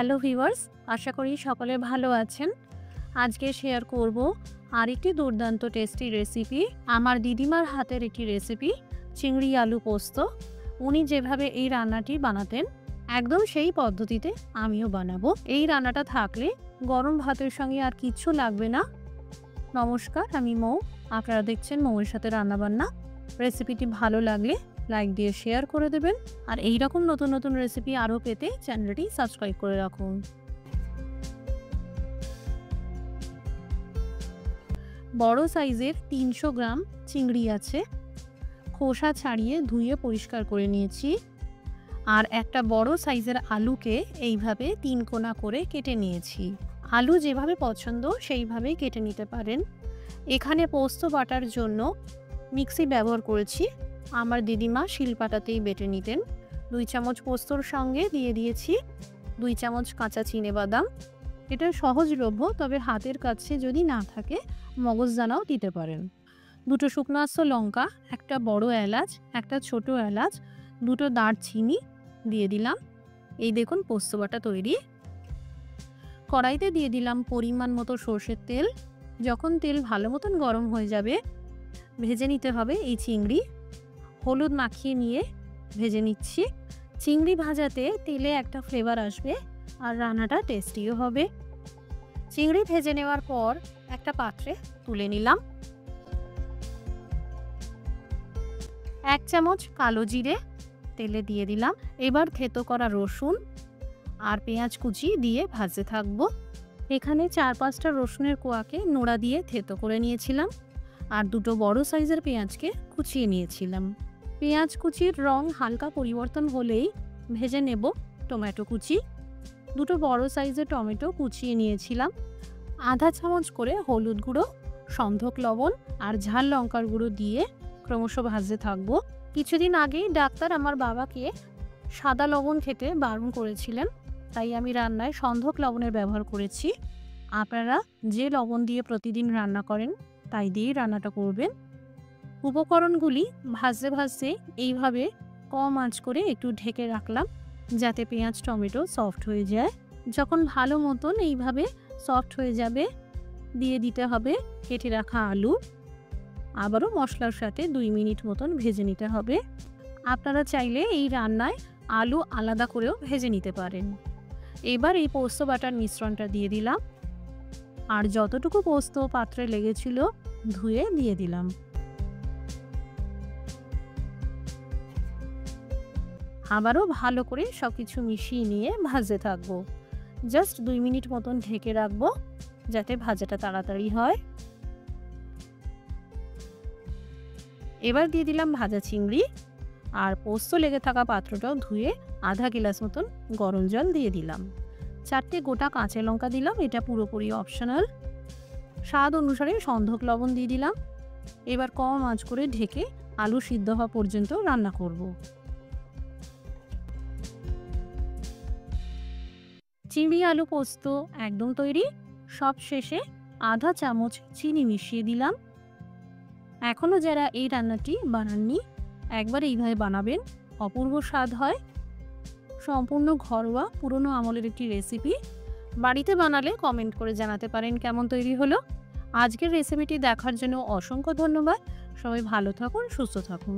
Hello viewers, আশা করি সকলে ভালো আছেন। আজকে শেয়ার করব আরেকটি দুর্দান্ত টেস্টি রেসিপি। আমার দিদিমার হাতের একটি রেসিপি, চিংড়ি আলু পোস্ত। উনি যেভাবে এই রান্নাটি বানাতেন একদম সেই পদ্ধতিতে আমিও বানাবো। এই রান্নাটা থাকলে গরম ভাতের সঙ্গে আর কিচ্ছু লাগবে না। নমস্কার, আমি মৌ। আপনারা দেখছেন মৌয়ের সাথে রান্নাবান্না। রেসিপিটি ভালো লাগলে লাইক দিয়ে শেয়ার করে দেবেন, আর এই রকম নতুন নতুন রেসিপি আরও পেতে চ্যানেলটি সাবস্ক্রাইব করে রাখুন। বড় সাইজের 300 গ্রাম চিংড়ি আছে, খোসা ছাড়িয়ে ধুয়ে পরিষ্কার করে নিয়েছি। আর একটা বড় সাইজের আলুকে এইভাবে 3 কোনা করে কেটে নিয়েছি। আলু যেভাবে পছন্দ সেইভাবেই কেটে নিতে পারেন। এখানে পোস্ত বাটার জন্য মিক্সি ব্যবহার করেছি। আমার দিদিমা শিলপাটাতেই বেটে নিতেন। 2 চামচ পোস্তর সঙ্গে দিয়ে দিয়েছি 2 চামচ কাঁচা চিনেবাদাম। এটা সহজলভ্য, তবে হাতের কাছে যদি না থাকে মগজদানাও দিতে পারেন। 2টো শুকনো আস্ত লঙ্কা, একটা বড় এলাচ, একটা ছোট এলাচ, 2টো দারচিনি দিয়ে দিলাম। এই দেখুন পোস্ত বাটা তৈরি। কড়াইতে দিয়ে দিলাম পরিমাণ মতো সর্ষের তেল। যখন তেল ভালো মতন গরম হয়ে যাবে ভেজে নিতে হবে এই চিংড়ি। হলুদ মাখিয়ে নিয়ে ভেজে নিচ্ছি। চিংড়ি ভাজাতে তেলে একটা ফ্লেভার আসবে আর রান্নাটা টেস্টিও হবে। চিংড়ি ভেজে নেওয়ার পর একটা পাত্রে তুলে নিলাম। 1 চামচ কালো জিরে তেলে দিয়ে দিলাম। এবার থেতো করা রসুন আর পেঁয়াজ কুচি দিয়ে ভাজতে থাকবো। এখানে 4-5টা রসুনের কোয়াকে নোড়া দিয়ে থেতো করে নিয়েছিলাম, আর 2টো বড় সাইজের পেঁয়াজকে কুচিয়ে নিয়েছিলাম। পেঁয়াজ কুচির রং হালকা পরিবর্তন হলেই ভেজে নেব টমেটো কুচি। 2টো বড় সাইজের টমেটো কুচিয়ে নিয়েছিলাম। আধা চামচ করে হলুদ গুঁড়ো, সন্ধক লবণ আর ঝাল লঙ্কার গুঁড়ো দিয়ে ক্রমশ ভাজতে থাকবো। কিছুদিন আগেই ডাক্তার আমার বাবাকে সাদা লবণ খেতে বারণ করেছিলেন, তাই আমি রান্নায় সন্ধক লবণের ব্যবহার করেছি। আপনারা যে লবণ দিয়ে প্রতিদিন রান্না করেন তাই দিয়েই রান্নাটা করবেন। উপকরণগুলি ভাজতে ভাজতে এইভাবে কম আঁচ করে একটু ঢেকে রাখলাম, যাতে পেঁয়াজ টমেটো সফট হয়ে যায়। যখন ভালো মতন এইভাবে সফট হয়ে যাবে দিয়ে দিতে হবে কেটে রাখা আলু। আবারও মশলার সাথে 2 মিনিট মতন ভেজে নিতে হবে। আপনারা চাইলে এই রান্নায় আলু আলাদা করেও ভেজে নিতে পারেন। এবার এই পোস্ত বাটার মিশ্রণটা দিয়ে দিলাম, আর যতটুকু পোস্ত পাত্রে লেগেছিল ধুয়ে দিয়ে দিলাম। আবারও ভালো করে সবকিছু মিশিয়ে নিয়ে ভাজতে থাকবো। জাস্ট 2 মিনিট মতন ঢেকে রাখবো যাতে ভাজাটা তাড়াতাড়ি হয়। এবার দিয়ে দিলাম ভাজা চিংড়ি, আর পোস্ত লেগে থাকা পাত্রটাও ধুয়ে আধা গ্লাস মতন গরম জল দিয়ে দিলাম। 4টে গোটা কাঁচা লঙ্কা দিলাম, এটা পুরোপুরি অপশনাল। স্বাদ অনুসারে সন্ধক লবণ দিয়ে দিলাম। এবার কম আঁচ করে ঢেকে আলু সিদ্ধ হওয়া পর্যন্ত রান্না করব। চিংড়ি আলু পোস্ত একদম তৈরি। সব শেষে আধা চামচ চিনি মিশিয়ে দিলাম। এখনও যারা এই রান্নাটি বানাননি একবার এইভাবে বানাবেন, অপূর্ব স্বাদ হয়। সম্পূর্ণ ঘরোয়া পুরনো আমলের একটি রেসিপি। বাড়িতে বানালে কমেন্ট করে জানাতে পারেন কেমন তৈরি হলো। আজকের রেসিপিটি দেখার জন্য অসংখ্য ধন্যবাদ। সবাই ভালো থাকুন, সুস্থ থাকুন।